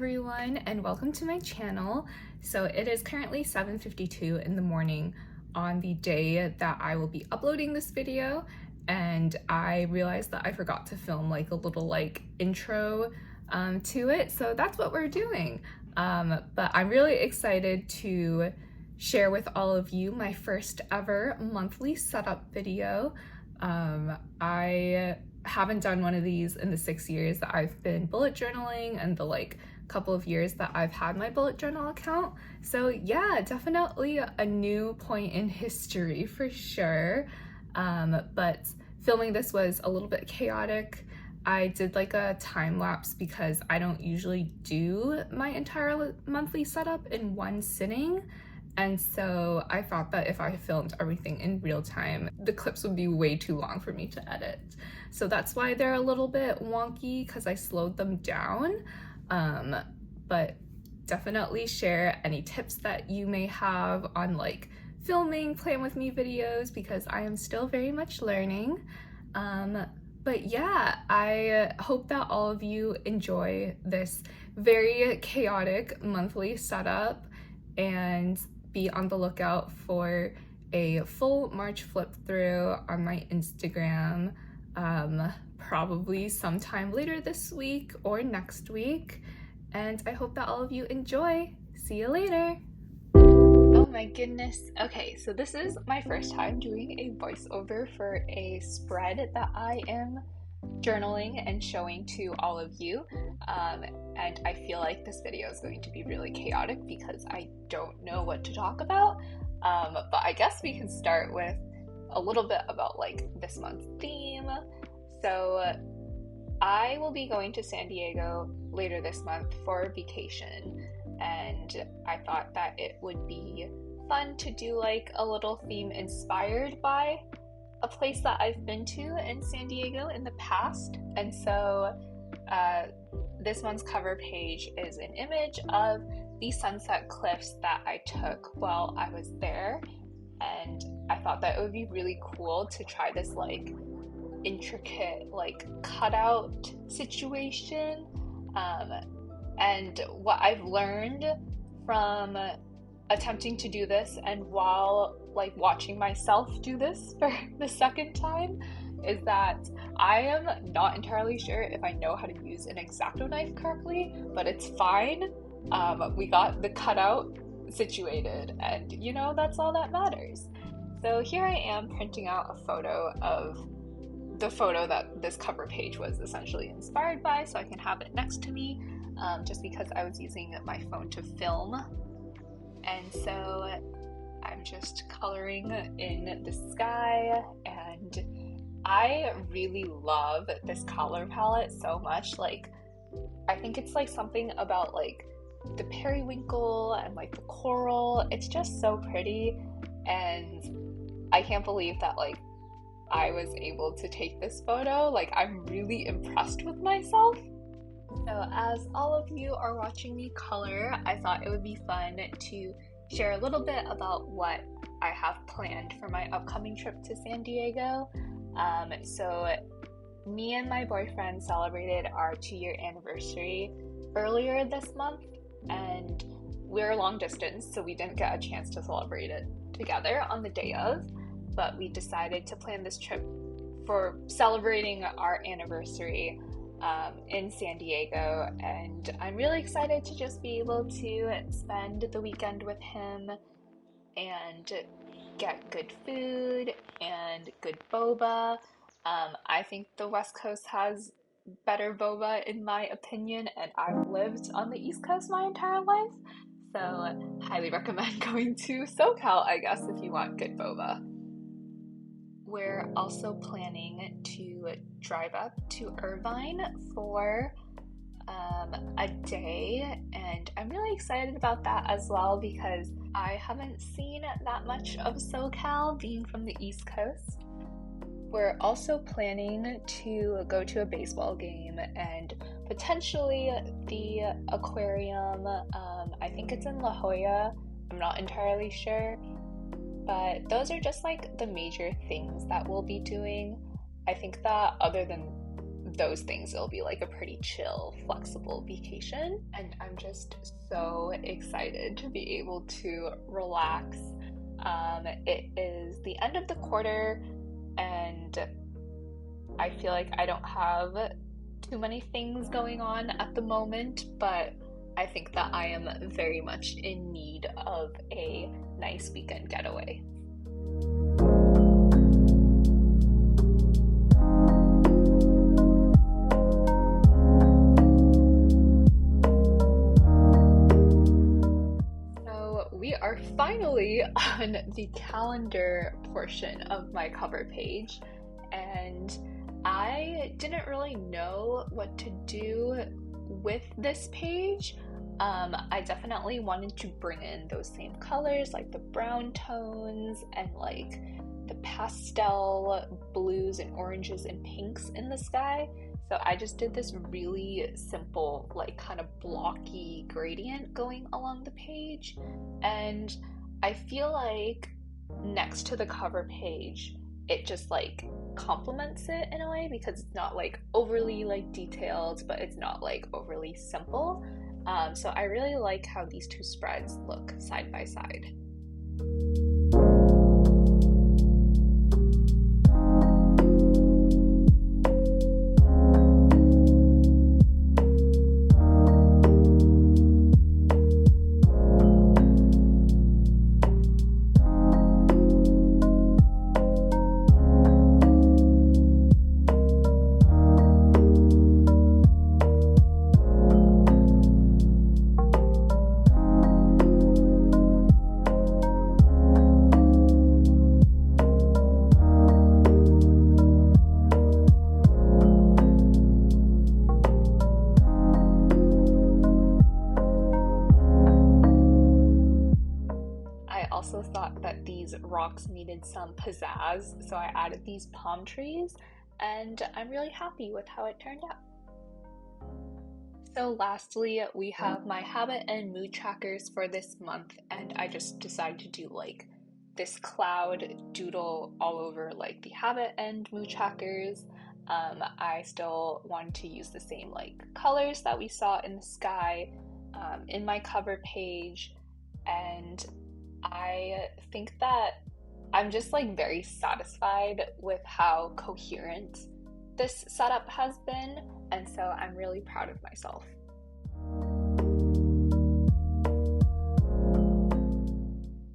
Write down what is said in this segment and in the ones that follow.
everyone, and welcome to my channel. So it is currently 7:52 in the morning on the day that I will be uploading this video, and I realized that I forgot to film like a little intro to it, so that's what we're doing. But I'm really excited to share with all of you my first ever monthly setup video. I haven't done one of these in the 6 years that I've been bullet journaling and the couple of years that I've had my bullet journal account. So yeah, definitely a new point in history for sure. But filming this was a little bit chaotic. I did a time lapse because I don't usually do my entire monthly setup in one sitting. And so I thought that if I filmed everything in real time, the clips would be way too long for me to edit. So that's why they're a little bit wonky, because I slowed them down. But definitely share any tips that you may have on filming Plan With Me videos, because I am still very much learning. But yeah, I hope that all of you enjoy this very chaotic monthly setup and be on the lookout for a full March flip through on my Instagram, probably sometime later this week or next week. And I hope that all of you enjoy. See you later. Oh my goodness. Okay, so this is my first time doing a voiceover for a spread that I am journaling and showing to all of you, and I feel like this video is going to be really chaotic because I don't know what to talk about, but I guess we can start with a little bit about this month's theme. So I will be going to San Diego later this month for vacation, and I thought that it would be fun to do a little theme inspired by a place that I've been to in San Diego in the past. And so this month's cover page is an image of the sunset cliffs that I took while I was there, and I thought that it would be really cool to try this intricate cutout situation. And what I've learned from attempting to do this and while watching myself do this for the second time is that I am not entirely sure if I know how to use an X-Acto knife correctly, but it's fine. We got the cutout situated, and that's all that matters. So here I am printing out a photo of the photo that this cover page was essentially inspired by, so I can have it next to me, just because I was using my phone to film. And so I'm just coloring in the sky, and I really love this color palette so much. I think it's something about the periwinkle and the coral. It's just so pretty, and I can't believe that I was able to take this photo. I'm really impressed with myself. So as all of you are watching me color, I thought it would be fun to share a little bit about what I have planned for my upcoming trip to San Diego. So me and my boyfriend celebrated our 2-year anniversary earlier this month, and we're long distance, so we didn't get a chance to celebrate it together on the day of, but we decided to plan this trip for celebrating our anniversary in San Diego, and I'm really excited to just be able to spend the weekend with him and get good food and good boba. I think the West Coast has better boba in my opinion, and I've lived on the East Coast my entire life, so highly recommend going to SoCal, I guess, if you want good boba. We're also planning to drive up to Irvine for a day, and I'm really excited about that as well because I haven't seen that much of SoCal being from the East Coast. We're also planning to go to a baseball game and potentially the aquarium. I think it's in La Jolla. I'm not entirely sure. But those are just the major things that we'll be doing. I think that other than those things, it'll be like a pretty chill, flexible vacation. And I'm just so excited to be able to relax. It is the end of the quarter, and I feel like I don't have too many things going on at the moment, but I think that I am very much in need of a nice weekend getaway. We are finally on the calendar portion of my cover page, and I didn't really know what to do with this page. I definitely wanted to bring in those same colors, like the brown tones and like the pastel blues and oranges and pinks in the sky. So I just did this really simple, like kind of blocky gradient going along the page. And I feel like next to the cover page, it just like complements it in a way, because it's not like overly like detailed, but it's not like overly simple. So I really like how these two spreads look side by side. I also thought that these rocks needed some pizzazz, so I added these palm trees, and I'm really happy with how it turned out. So lastly, we have my habit and mood trackers for this month, and I just decided to do like this cloud doodle all over like the habit and mood trackers. I still wanted to use the same like colors that we saw in the sky in my cover page, and I think that I'm just like very satisfied with how coherent this setup has been, and so I'm really proud of myself.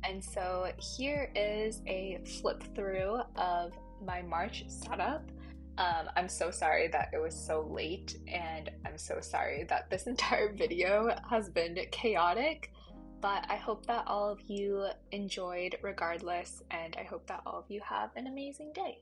And so here is a flip through of my March setup. I'm so sorry that it was so late, and I'm so sorry that this entire video has been chaotic, but I hope that all of you enjoyed regardless, and I hope that all of you have an amazing day.